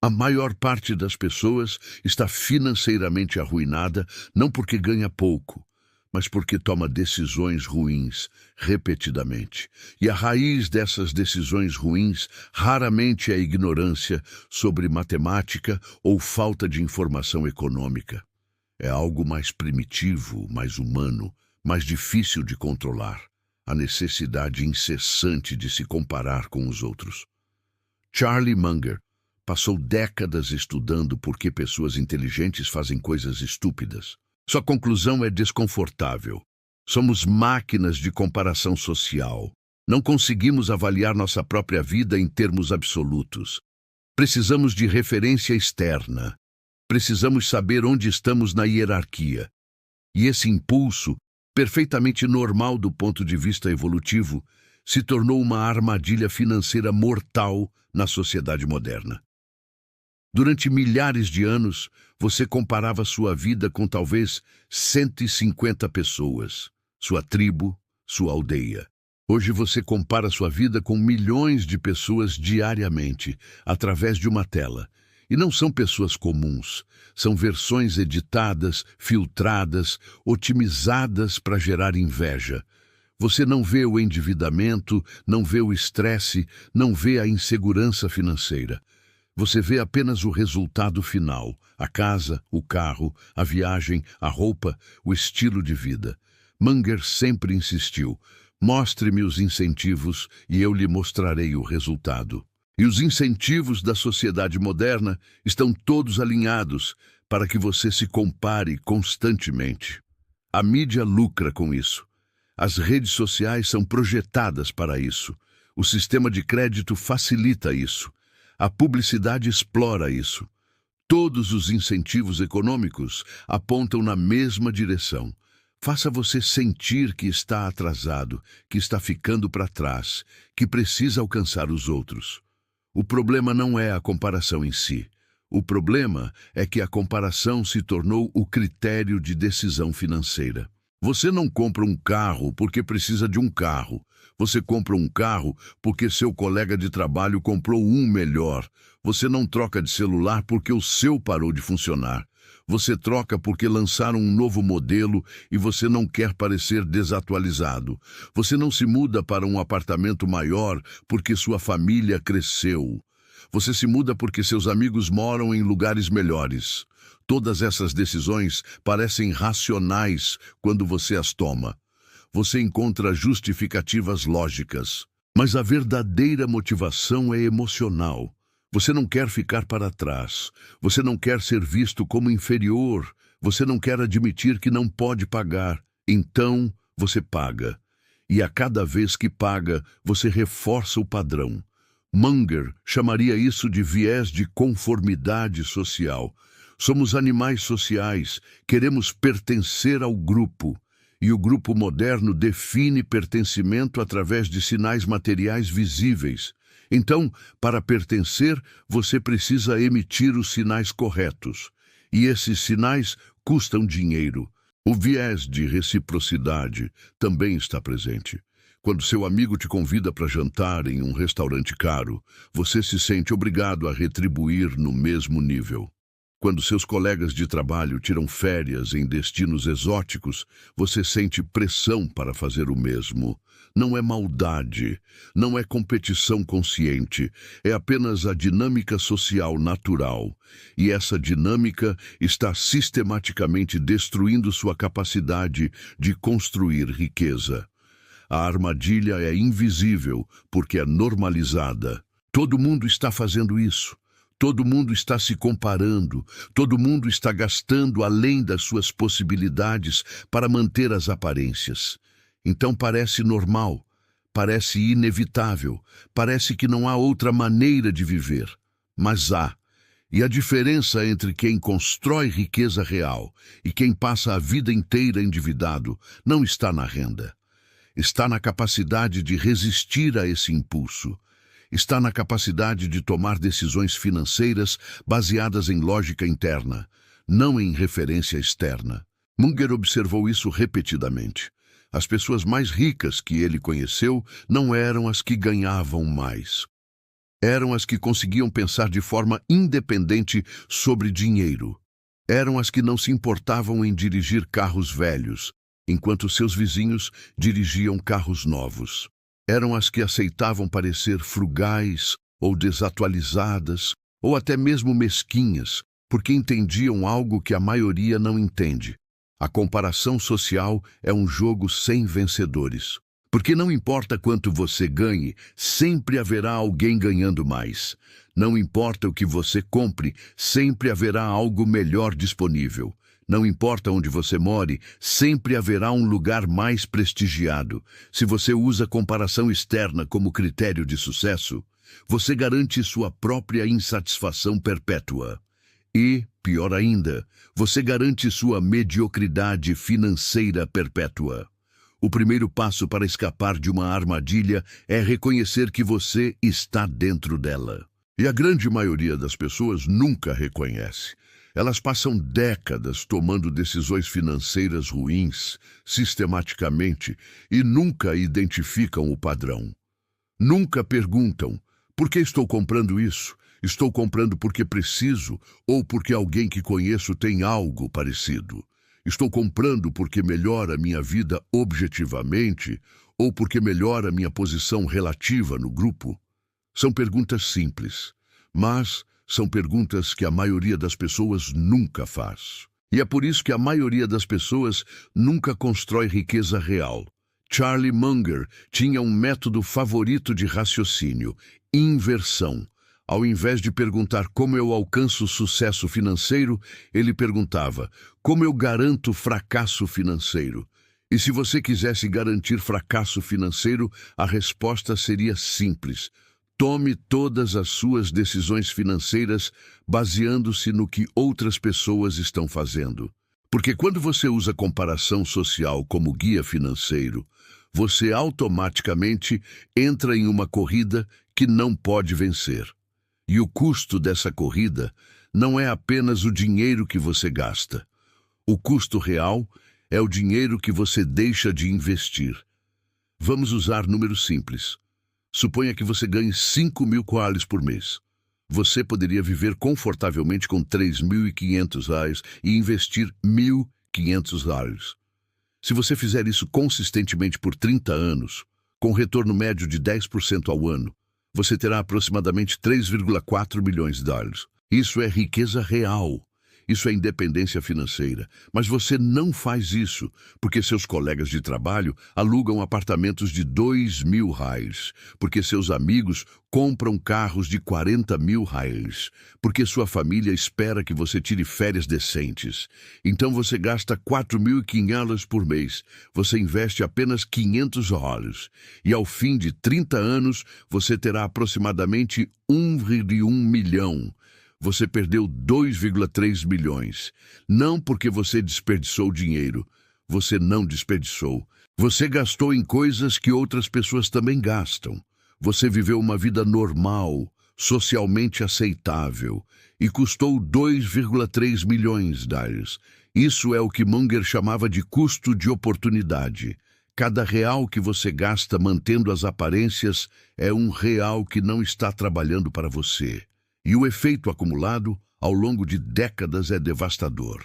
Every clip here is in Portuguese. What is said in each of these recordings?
A maior parte das pessoas está financeiramente arruinada não porque ganha pouco, mas porque toma decisões ruins repetidamente. E a raiz dessas decisões ruins raramente é a ignorância sobre matemática ou falta de informação econômica. É algo mais primitivo, mais humano, mais difícil de controlar. A necessidade incessante de se comparar com os outros. Charlie Munger passou décadas estudando por que pessoas inteligentes fazem coisas estúpidas. Sua conclusão é desconfortável. Somos máquinas de comparação social. Não conseguimos avaliar nossa própria vida em termos absolutos. Precisamos de referência externa. Precisamos saber onde estamos na hierarquia. E esse impulso, perfeitamente normal do ponto de vista evolutivo, se tornou uma armadilha financeira mortal na sociedade moderna. Durante milhares de anos, você comparava sua vida com talvez 150 pessoas, sua tribo, sua aldeia. Hoje você compara sua vida com milhões de pessoas diariamente, através de uma tela. E não são pessoas comuns, são versões editadas, filtradas, otimizadas para gerar inveja. Você não vê o endividamento, não vê o estresse, não vê a insegurança financeira. Você vê apenas o resultado final, a casa, o carro, a viagem, a roupa, o estilo de vida. Munger sempre insistiu, mostre-me os incentivos e eu lhe mostrarei o resultado. E os incentivos da sociedade moderna estão todos alinhados para que você se compare constantemente. A mídia lucra com isso. As redes sociais são projetadas para isso. O sistema de crédito facilita isso. A publicidade explora isso. Todos os incentivos econômicos apontam na mesma direção. Faça você sentir que está atrasado, que está ficando para trás, que precisa alcançar os outros. O problema não é a comparação em si. O problema é que a comparação se tornou o critério de decisão financeira. Você não compra um carro porque precisa de um carro. Você compra um carro porque seu colega de trabalho comprou um melhor. Você não troca de celular porque o seu parou de funcionar. Você troca porque lançaram um novo modelo e você não quer parecer desatualizado. Você não se muda para um apartamento maior porque sua família cresceu. Você se muda porque seus amigos moram em lugares melhores. Todas essas decisões parecem racionais quando você as toma. Você encontra justificativas lógicas. Mas a verdadeira motivação é emocional. Você não quer ficar para trás. Você não quer ser visto como inferior. Você não quer admitir que não pode pagar. Então, você paga. E a cada vez que paga, você reforça o padrão. Munger chamaria isso de viés de conformidade social. Somos animais sociais, queremos pertencer ao grupo. E o grupo moderno define pertencimento através de sinais materiais visíveis. Então, para pertencer, você precisa emitir os sinais corretos. E esses sinais custam dinheiro. O viés de reciprocidade também está presente. Quando seu amigo te convida para jantar em um restaurante caro, você se sente obrigado a retribuir no mesmo nível. Quando seus colegas de trabalho tiram férias em destinos exóticos, você sente pressão para fazer o mesmo. Não é maldade, não é competição consciente, é apenas a dinâmica social natural. E essa dinâmica está sistematicamente destruindo sua capacidade de construir riqueza. A armadilha é invisível porque é normalizada. Todo mundo está fazendo isso. Todo mundo está se comparando, todo mundo está gastando além das suas possibilidades para manter as aparências. Então parece normal, parece inevitável, parece que não há outra maneira de viver. Mas há. E a diferença entre quem constrói riqueza real e quem passa a vida inteira endividado não está na renda. Está na capacidade de resistir a esse impulso. Está na capacidade de tomar decisões financeiras baseadas em lógica interna, não em referência externa. Munger observou isso repetidamente. As pessoas mais ricas que ele conheceu não eram as que ganhavam mais. Eram as que conseguiam pensar de forma independente sobre dinheiro. Eram as que não se importavam em dirigir carros velhos, enquanto seus vizinhos dirigiam carros novos. Eram as que aceitavam parecer frugais ou desatualizadas, ou até mesmo mesquinhas, porque entendiam algo que a maioria não entende. A comparação social é um jogo sem vencedores. Porque não importa quanto você ganhe, sempre haverá alguém ganhando mais. Não importa o que você compre, sempre haverá algo melhor disponível. Não importa onde você more, sempre haverá um lugar mais prestigiado. Se você usa comparação externa como critério de sucesso, você garante sua própria insatisfação perpétua. E, pior ainda, você garante sua mediocridade financeira perpétua. O primeiro passo para escapar de uma armadilha é reconhecer que você está dentro dela. E a grande maioria das pessoas nunca reconhece. Elas passam décadas tomando decisões financeiras ruins, sistematicamente, e nunca identificam o padrão. Nunca perguntam: por que estou comprando isso? Estou comprando porque preciso ou porque alguém que conheço tem algo parecido? Estou comprando porque melhora minha vida objetivamente ou porque melhora minha posição relativa no grupo? São perguntas simples, mas são perguntas que a maioria das pessoas nunca faz. E é por isso que a maioria das pessoas nunca constrói riqueza real. Charlie Munger tinha um método favorito de raciocínio: inversão. Ao invés de perguntar como eu alcanço sucesso financeiro, ele perguntava: como eu garanto fracasso financeiro? E se você quisesse garantir fracasso financeiro, a resposta seria simples: tome todas as suas decisões financeiras baseando-se no que outras pessoas estão fazendo. Porque quando você usa comparação social como guia financeiro, você automaticamente entra em uma corrida que não pode vencer. E o custo dessa corrida não é apenas o dinheiro que você gasta. O custo real é o dinheiro que você deixa de investir. Vamos usar números simples. Suponha que você ganhe 5.000 reais por mês. Você poderia viver confortavelmente com R$ 3.500 e investir R$ 1.500. Se você fizer isso consistentemente por 30 anos, com retorno médio de 10% ao ano, você terá aproximadamente 3,4 milhões de dólares. Isso é riqueza real. Isso é independência financeira. Mas você não faz isso porque seus colegas de trabalho alugam apartamentos de R$ 2.000, porque seus amigos compram carros de R$ 40.000, porque sua família espera que você tire férias decentes. Então você gasta R$ 4.500 por mês. Você investe apenas R$ 500. E ao fim de 30 anos, você terá aproximadamente 1,1 milhão. Você perdeu 2,3 milhões. Não porque você desperdiçou dinheiro. Você não desperdiçou. Você gastou em coisas que outras pessoas também gastam. Você viveu uma vida normal, socialmente aceitável, e custou 2,3 milhões de dólares. Isso é o que Munger chamava de custo de oportunidade. Cada real que você gasta mantendo as aparências é um real que não está trabalhando para você. E o efeito acumulado ao longo de décadas é devastador.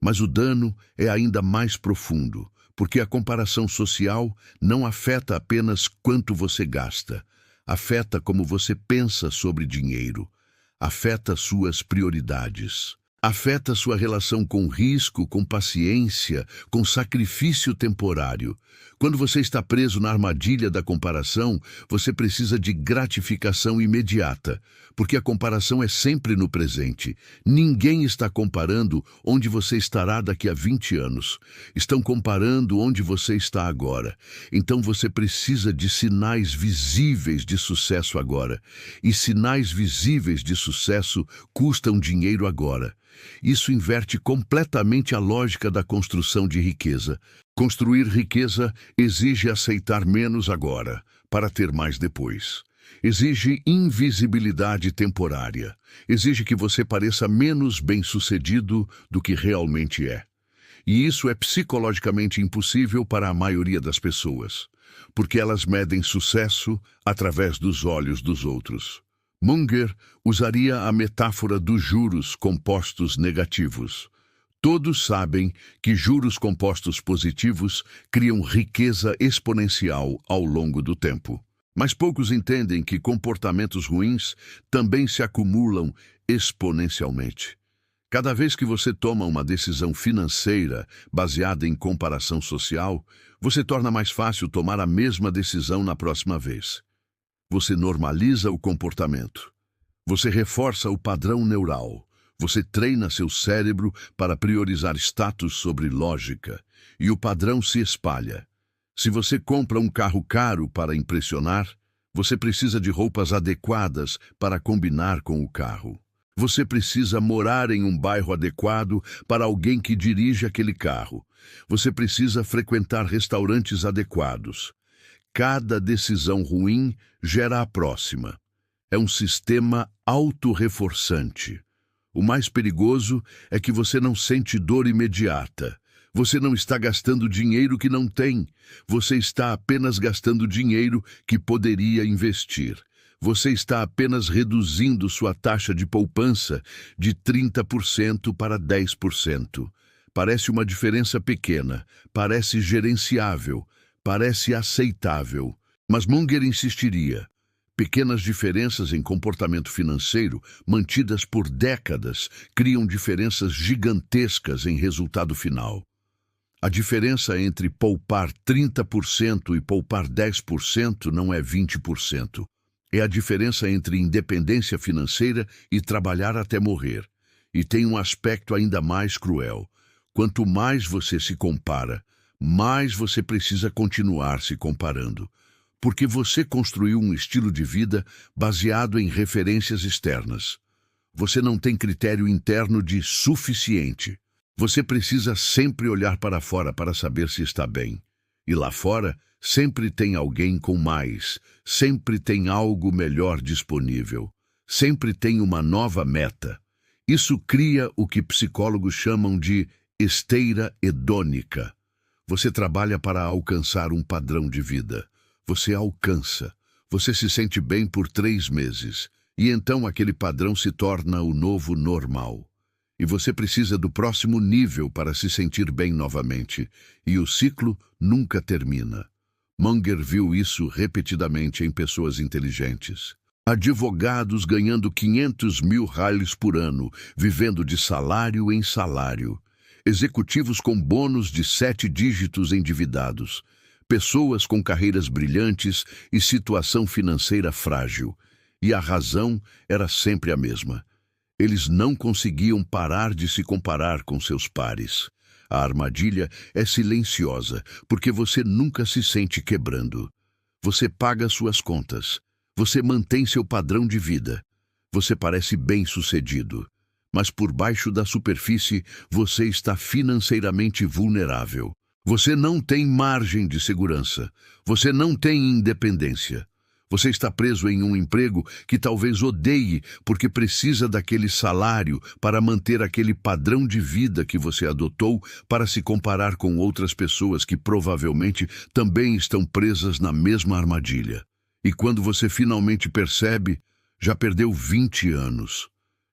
Mas o dano é ainda mais profundo, porque a comparação social não afeta apenas quanto você gasta, afeta como você pensa sobre dinheiro, afeta suas prioridades, afeta sua relação com risco, com paciência, com sacrifício temporário. Quando você está preso na armadilha da comparação, você precisa de gratificação imediata, porque a comparação é sempre no presente. Ninguém está comparando onde você estará daqui a 20 anos. Estão comparando onde você está agora. Então você precisa de sinais visíveis de sucesso agora. E sinais visíveis de sucesso custam dinheiro agora. Isso inverte completamente a lógica da construção de riqueza. Construir riqueza exige aceitar menos agora, para ter mais depois. Exige invisibilidade temporária. Exige que você pareça menos bem-sucedido do que realmente é. E isso é psicologicamente impossível para a maioria das pessoas, porque elas medem sucesso através dos olhos dos outros. Munger usaria a metáfora dos juros compostos negativos. Todos sabem que juros compostos positivos criam riqueza exponencial ao longo do tempo. Mas poucos entendem que comportamentos ruins também se acumulam exponencialmente. Cada vez que você toma uma decisão financeira baseada em comparação social, você torna mais fácil tomar a mesma decisão na próxima vez. Você normaliza o comportamento. Você reforça o padrão neural. Você treina seu cérebro para priorizar status sobre lógica. E o padrão se espalha. Se você compra um carro caro para impressionar, você precisa de roupas adequadas para combinar com o carro. Você precisa morar em um bairro adequado para alguém que dirige aquele carro. Você precisa frequentar restaurantes adequados. Cada decisão ruim gera a próxima. É um sistema autorreforçante. O mais perigoso é que você não sente dor imediata. Você não está gastando dinheiro que não tem. Você está apenas gastando dinheiro que poderia investir. Você está apenas reduzindo sua taxa de poupança de 30% para 10%. Parece uma diferença pequena, parece gerenciável, parece aceitável. Mas Munger insistiria. Pequenas diferenças em comportamento financeiro, mantidas por décadas, criam diferenças gigantescas em resultado final. A diferença entre poupar 30% e poupar 10% não é 20%. É a diferença entre independência financeira e trabalhar até morrer. E tem um aspecto ainda mais cruel. Quanto mais você se compara, mais você precisa continuar se comparando. Porque você construiu um estilo de vida baseado em referências externas. Você não tem critério interno de suficiente. Você precisa sempre olhar para fora para saber se está bem. E lá fora, sempre tem alguém com mais. Sempre tem algo melhor disponível. Sempre tem uma nova meta. Isso cria o que psicólogos chamam de esteira hedônica. Você trabalha para alcançar um padrão de vida. Você alcança. Você se sente bem por 3 meses. E então aquele padrão se torna o novo normal. E você precisa do próximo nível para se sentir bem novamente. E o ciclo nunca termina. Munger viu isso repetidamente em pessoas inteligentes. Advogados ganhando 500 mil reais por ano, vivendo de salário em salário. Executivos com bônus de 7 dígitos endividados. Pessoas com carreiras brilhantes e situação financeira frágil. E a razão era sempre a mesma. Eles não conseguiam parar de se comparar com seus pares. A armadilha é silenciosa, porque você nunca se sente quebrando. Você paga suas contas. Você mantém seu padrão de vida. Você parece bem-sucedido. Mas por baixo da superfície, você está financeiramente vulnerável. Você não tem margem de segurança. Você não tem independência. Você está preso em um emprego que talvez odeie porque precisa daquele salário para manter aquele padrão de vida que você adotou para se comparar com outras pessoas que provavelmente também estão presas na mesma armadilha. E quando você finalmente percebe, já perdeu 20 anos.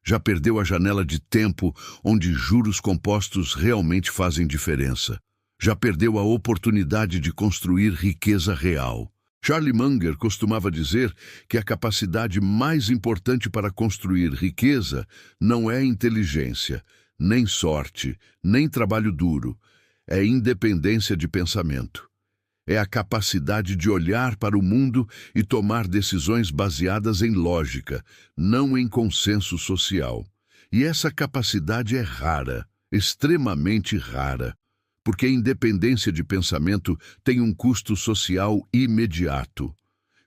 Já perdeu a janela de tempo onde juros compostos realmente fazem diferença. Já perdeu a oportunidade de construir riqueza real. Charlie Munger costumava dizer que a capacidade mais importante para construir riqueza não é inteligência, nem sorte, nem trabalho duro. É independência de pensamento. É a capacidade de olhar para o mundo e tomar decisões baseadas em lógica, não em consenso social. E essa capacidade é rara, extremamente rara. Porque a independência de pensamento tem um custo social imediato.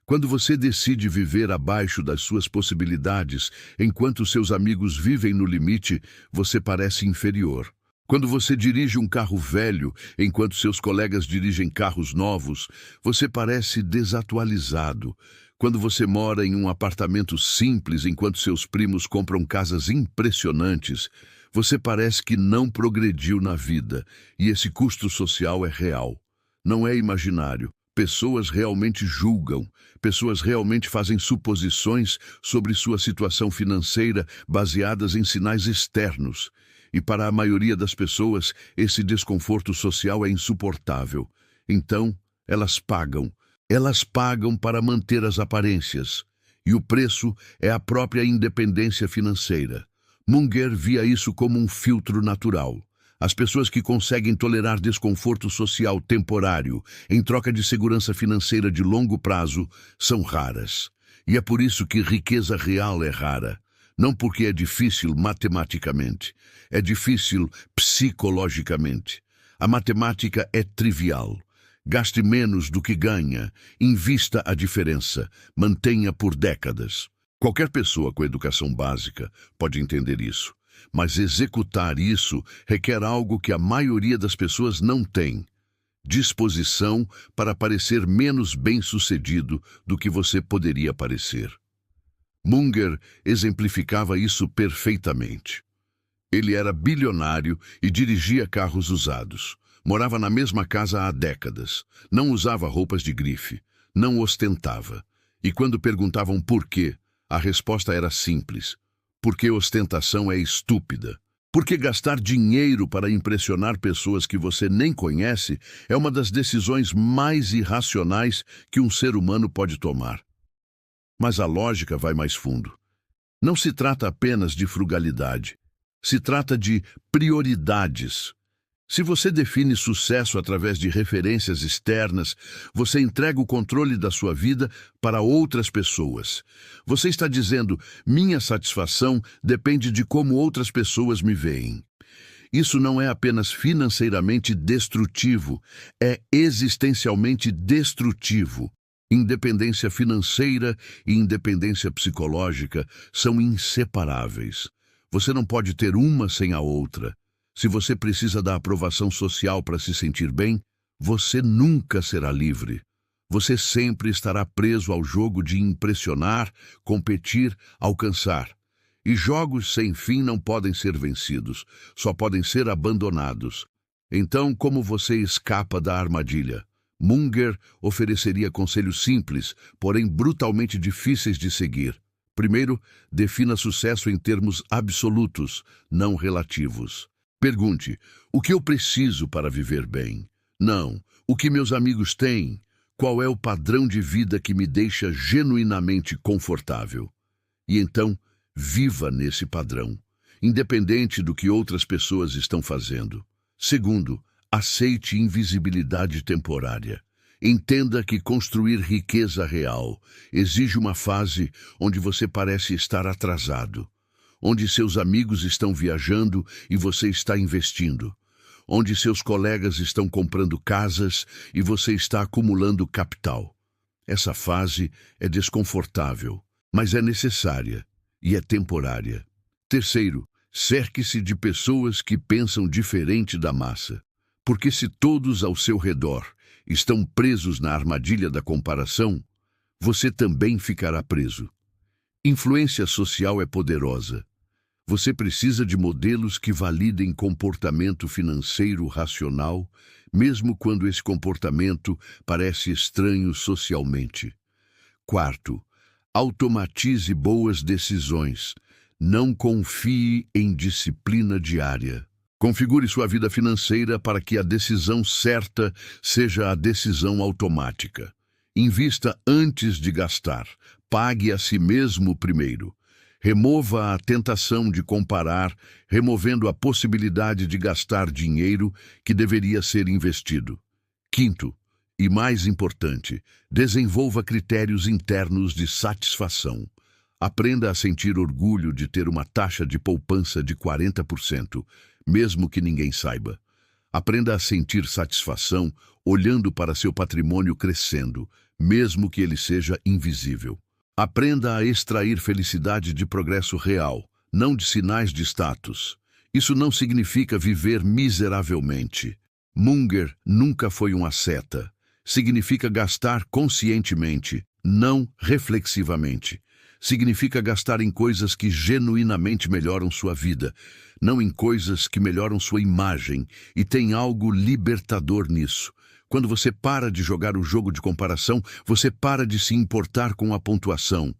Quando você decide viver abaixo das suas possibilidades, enquanto seus amigos vivem no limite, você parece inferior. Quando você dirige um carro velho, enquanto seus colegas dirigem carros novos, você parece desatualizado. Quando você mora em um apartamento simples, enquanto seus primos compram casas impressionantes, você parece que não progrediu na vida, e esse custo social é real. Não é imaginário, Pessoas realmente julgam, pessoas realmente fazem suposições sobre sua situação financeira baseadas em sinais externos. E para a maioria das pessoas, esse desconforto social é insuportável. Então, elas pagam. Elas pagam para manter as aparências. E o preço é a própria independência financeira. Munger via isso como um filtro natural. As pessoas que conseguem tolerar desconforto social temporário em troca de segurança financeira de longo prazo são raras. E é por isso que riqueza real é rara. Não porque é difícil matematicamente, é difícil psicologicamente. A matemática é trivial. Gaste menos do que ganha, invista a diferença, mantenha por décadas. Qualquer pessoa com educação básica pode entender isso, mas executar isso requer algo que a maioria das pessoas não tem: disposição para parecer menos bem-sucedido do que você poderia parecer. Munger exemplificava isso perfeitamente. Ele era bilionário e dirigia carros usados. Morava na mesma casa há décadas. Não usava roupas de grife. Não ostentava. E quando perguntavam por quê, a resposta era simples: porque ostentação é estúpida. Porque gastar dinheiro para impressionar pessoas que você nem conhece é uma das decisões mais irracionais que um ser humano pode tomar. Mas a lógica vai mais fundo. Não se trata apenas de frugalidade. Se trata de prioridades. Se você define sucesso através de referências externas, você entrega o controle da sua vida para outras pessoas. Você está dizendo: minha satisfação depende de como outras pessoas me veem. Isso não é apenas financeiramente destrutivo, é existencialmente destrutivo. Independência financeira e independência psicológica são inseparáveis. Você não pode ter uma sem a outra. Se você precisa da aprovação social para se sentir bem, você nunca será livre. Você sempre estará preso ao jogo de impressionar, competir, alcançar. E jogos sem fim não podem ser vencidos, só podem ser abandonados. Então, como você escapa da armadilha? Munger ofereceria conselhos simples, porém brutalmente difíceis de seguir. Primeiro, defina sucesso em termos absolutos, não relativos. Pergunte: o que eu preciso para viver bem? Não, o que meus amigos têm? Qual é o padrão de vida que me deixa genuinamente confortável? E então, viva nesse padrão, independente do que outras pessoas estão fazendo. Segundo, aceite invisibilidade temporária. Entenda que construir riqueza real exige uma fase onde você parece estar atrasado, onde seus amigos estão viajando e você está investindo, onde seus colegas estão comprando casas e você está acumulando capital. Essa fase é desconfortável, mas é necessária e é temporária. Terceiro, cerque-se de pessoas que pensam diferente da massa. Porque se todos ao seu redor estão presos na armadilha da comparação, você também ficará preso. Influência social é poderosa. Você precisa de modelos que validem comportamento financeiro racional, mesmo quando esse comportamento parece estranho socialmente. Quarto, automatize boas decisões. Não confie em disciplina diária. Configure sua vida financeira para que a decisão certa seja a decisão automática. Invista antes de gastar. Pague a si mesmo primeiro. Remova a tentação de comparar, removendo a possibilidade de gastar dinheiro que deveria ser investido. Quinto, e mais importante, desenvolva critérios internos de satisfação. Aprenda a sentir orgulho de ter uma taxa de poupança de 40%, mesmo que ninguém saiba. Aprenda a sentir satisfação olhando para seu patrimônio crescendo, mesmo que ele seja invisível. Aprenda a extrair felicidade de progresso real, não de sinais de status. Isso não significa viver miseravelmente. Munger nunca foi um asceta. Significa gastar conscientemente, não reflexivamente. Significa gastar em coisas que genuinamente melhoram sua vida, não em coisas que melhoram sua imagem, e tem algo libertador nisso. Quando você para de jogar o jogo de comparação, você para de se importar com a pontuação.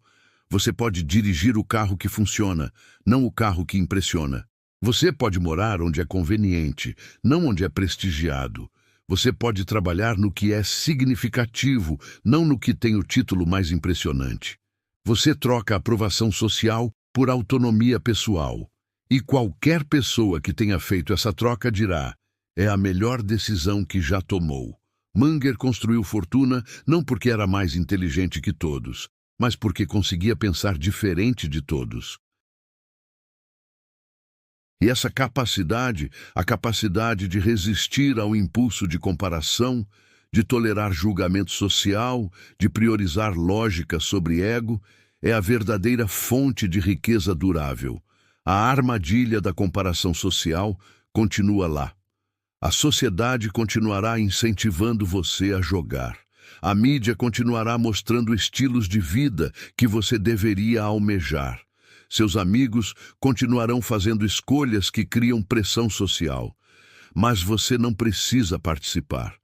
Você pode dirigir o carro que funciona, não o carro que impressiona. Você pode morar onde é conveniente, não onde é prestigiado. Você pode trabalhar no que é significativo, não no que tem o título mais impressionante. Você troca a aprovação social por autonomia pessoal. E qualquer pessoa que tenha feito essa troca dirá: é a melhor decisão que já tomou. Munger construiu fortuna não porque era mais inteligente que todos, mas porque conseguia pensar diferente de todos. E essa capacidade, a capacidade de resistir ao impulso de comparação, de tolerar julgamento social, de priorizar lógica sobre ego, é a verdadeira fonte de riqueza durável. A armadilha da comparação social continua lá. A sociedade continuará incentivando você a jogar. A mídia continuará mostrando estilos de vida que você deveria almejar. Seus amigos continuarão fazendo escolhas que criam pressão social. Mas você não precisa participar.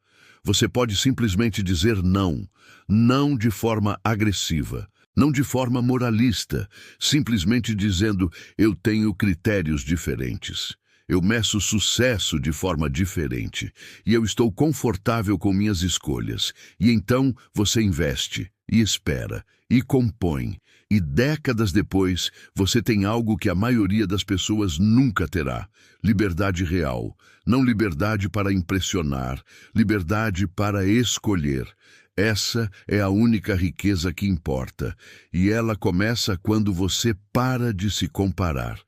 Você pode simplesmente dizer não. Não de forma agressiva. Não de forma moralista. Simplesmente dizendo: eu tenho critérios diferentes. Eu meço sucesso de forma diferente. E eu estou confortável com minhas escolhas. E então você investe, e espera, e compõe. E décadas depois, você tem algo que a maioria das pessoas nunca terá: liberdade real. Não liberdade para impressionar, liberdade para escolher. Essa é a única riqueza que importa. E ela começa quando você para de se comparar.